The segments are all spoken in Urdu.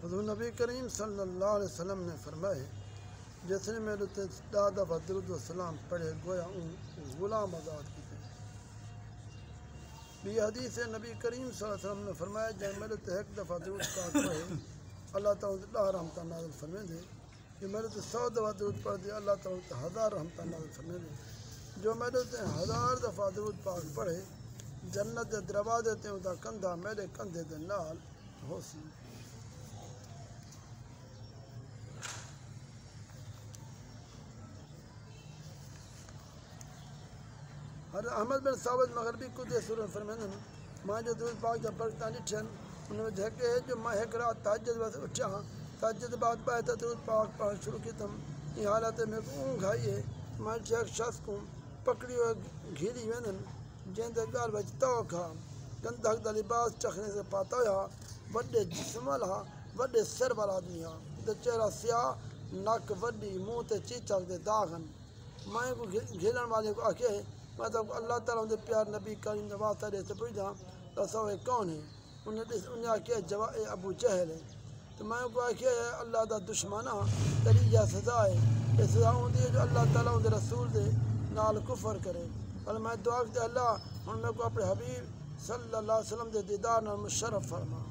حضور نبی کریم صلی اللہ علیہ وسلم نے فرمائے جس نے میرے تے 10 دفعہ درود و سلام پڑھے گویا غلام آزاد کی تھے۔ بھی حدیث نبی کریم صلی اللہ علیہ وسلم نے فرمایا جب میرے تے 1 دفعہ درود پاک پڑھے اللہ تعالیٰ 10 رحمتہ نازل فرمے دے، جو میرے تے 100 دفعہ درود پڑھ دے اللہ تعالیٰ 1000 رحمتہ نازل فرمے دے، جو میرے تے 1000 دفعہ درود پاک پڑھے جنت دے دروازے تے اوندا کندھا میرے کندھے دے نال ہو سی۔ حضرت احمد بن ثابت مغربی کو دے سورہ فرمائن ماں جو درود پاک جب پڑھتا ڈٹھن انہوں نے دیکھے جو میں ایک رات تہجد واسطے اٹھا تہجد بعد پائے تا درود پاک پڑھنا شروع کی تم یہ حالت میں کو اونگ آئی ہے میں ایک شخص کو پکڑی ہوئے گھیری وینن جن دے گال وچ تو کھا گندھک دا لباس چکھنے سے پاتا ہوا وڈے جسم والا وڈے سر والا آدمی ہا تے چہرہ سیاہ نک وڈی منہ تے چیچک دے داغن میں کو گھیرن والے کو آکھے میں تو اللہ تعالیٰ دے پیار نبی کریم نے واسطہ دے سے پوچھا تو سو کون ہے انہیں آکھیا جواب ابو جہل ہے تو میں کو آکھیا اللہ دا دشمن تیری یہ سزا ہے یہ سزا ہوندی ہے جو اللہ تعالیٰ دے رسول دے نال کفر کرے پر میں دعا کرتے اللہ ہن میں کو اپنے حبیب صلی اللہ علیہ وسلم دے دیدار نال مشرف فرما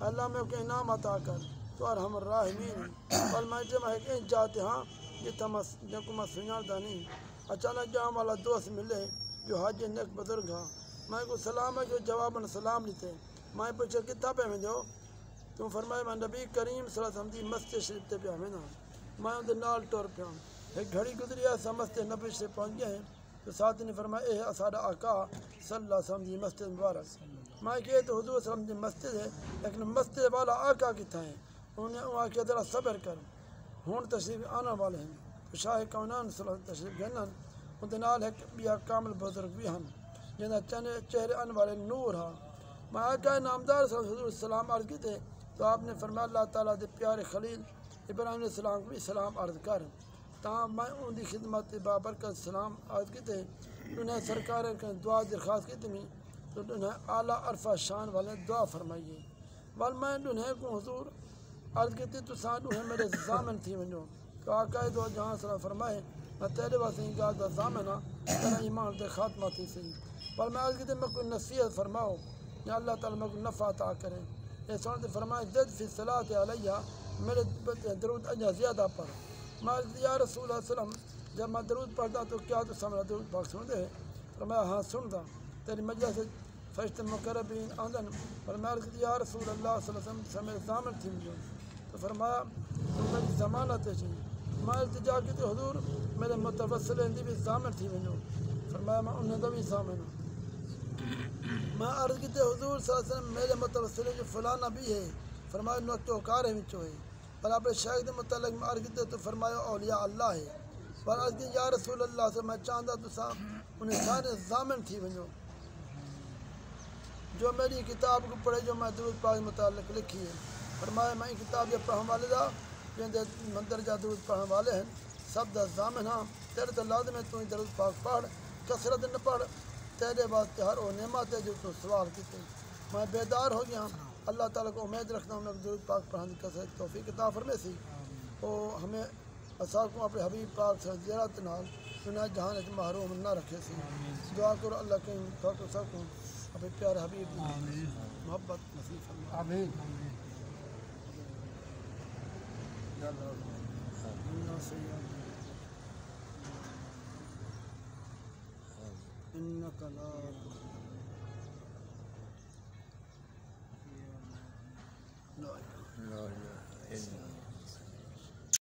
اللہ میں کو انعام عطا کر تو ارحم الراحمین پر میں جب میں جاتے ہاں جتنا کو میں سنجھتا نہیں اچانک جہاں والا دوست ملے جو حاج نیک بزرگ ہاں میں کو سلام ہے جو جواب سلام لیتے میں پوچھا کتنا پہ ویندو تم فرمائے میں نبی کریم صلی اللہ علیہ وسلم دی مسجد شریف تے پیا وینا میں ان دے نال ٹر پیا ایک گھڑی گزری ہے مسجد نبی سے پہنچ گئے تو ساتھ نے فرمایا اے اساڈا آقا صلی اللہ علیہ وسلم دی مسجد مبارک میں کہ تو حضور صلی اللہ علیہ وسلم دی مسجد ہے لیکن مسجد والا آقا کتنا ہے انہوں نے ذرا صبر کر ہون تشریف آنا والے ہیں تو شاہ کونان صلی اللہ علیہ وسلم تشریف گئے ان نال ایک بیا کامل بزرگ بھی ہن جنہ چہرے ان والے نور ہاں میں آقا نامدار صلی اللہ علیہ وسلم سلام عرض کی تھے تو آپ نے فرمایا اللہ تعالیٰ دے پیارے خلیل ابراہیم علیہ السلام کو بھی سلام عرض کر تاہم میں ان دی خدمت بابرکت سلام عرض کی تھے انہیں سرکار دعا درخواست کی تھی تو انہیں اعلیٰ عرفہ شان والے دعا فرمائیے وال میں انہیں کو حضور عرض کی تھی تو سان انہیں میرے ضامن تھی ونجو تو آقا دو جہاں صلی اللہ فرمائے میں تیرے واسطے گاہ دا ضامن ہاں تیرا ایمان دے خاتمہ تھی صحیح پر میں عرض کی تھی میں کوئی نصیحت فرماؤ یا اللہ تعالیٰ میں کوئی نفع عطا کرے یہ سنتے فرمائے زد فی صلاۃ علیہ میرے درود اجا زیادہ پڑھ میں عرض یا رسول اللہ صلی اللہ علیہ وسلم جب میں درود پڑھتا تو کیا تو سامنے درود پاک سن دے فرمایا ہاں سندا تیری مجلس سے فرشتے مقربین آندن پر میں عرض یا رسول اللہ صلی اللہ علیہ وسلم سے میرے ضامن تھی مجھے تو فرمایا تو میری ضمانت ہے میں التجا کی تو حضور میرے متوسلین دی بھی ضامن تھی مجھے فرمایا میں انہیں دا بھی ضامن ہوں میں عرض کی تو حضور صلی اللہ علیہ وسلم میرے متوسلین جو فلانا بھی ہے فرمایا نوکار ہے مچو ہے پر آپ شیخ دے متعلق میں عرض کی تو فرمایا اولیاء اللہ ہے پر عرض کی یا رسول اللہ سے میں چاہتا تو صاحب انہیں سارے ضامن تھی ونجو جو میری کتاب کو پڑھے جو میں درود پاک متعلق لکھی ہے فرمایا میں کتاب جو پڑھنے والے دا جن دے مندر جا درود پڑھنے والے ہیں سب دا ضامن ہاں تیرے تو لازم ہے تو ہی درود پاک پڑھ کثرت نہ پڑھ تیرے واسطے ہر وہ نعمت ہے جو تو سوال کیتے میں بیدار ہو گیا اللہ تعالیٰ کو امید رکھتا ہوں میں درود پاک پڑھنے کی کثرت توفیق عطا فرمائے سی اور ہمیں اصحاب کو اپنے حبیب پاک سے زیارت نال دنیا جہان سے محروم نہ رکھے سی دعا کرو اللہ کے تو سب کو اپنے پیارے حبیب محبت نصیب فرمائے آمین إنك لا إله إلا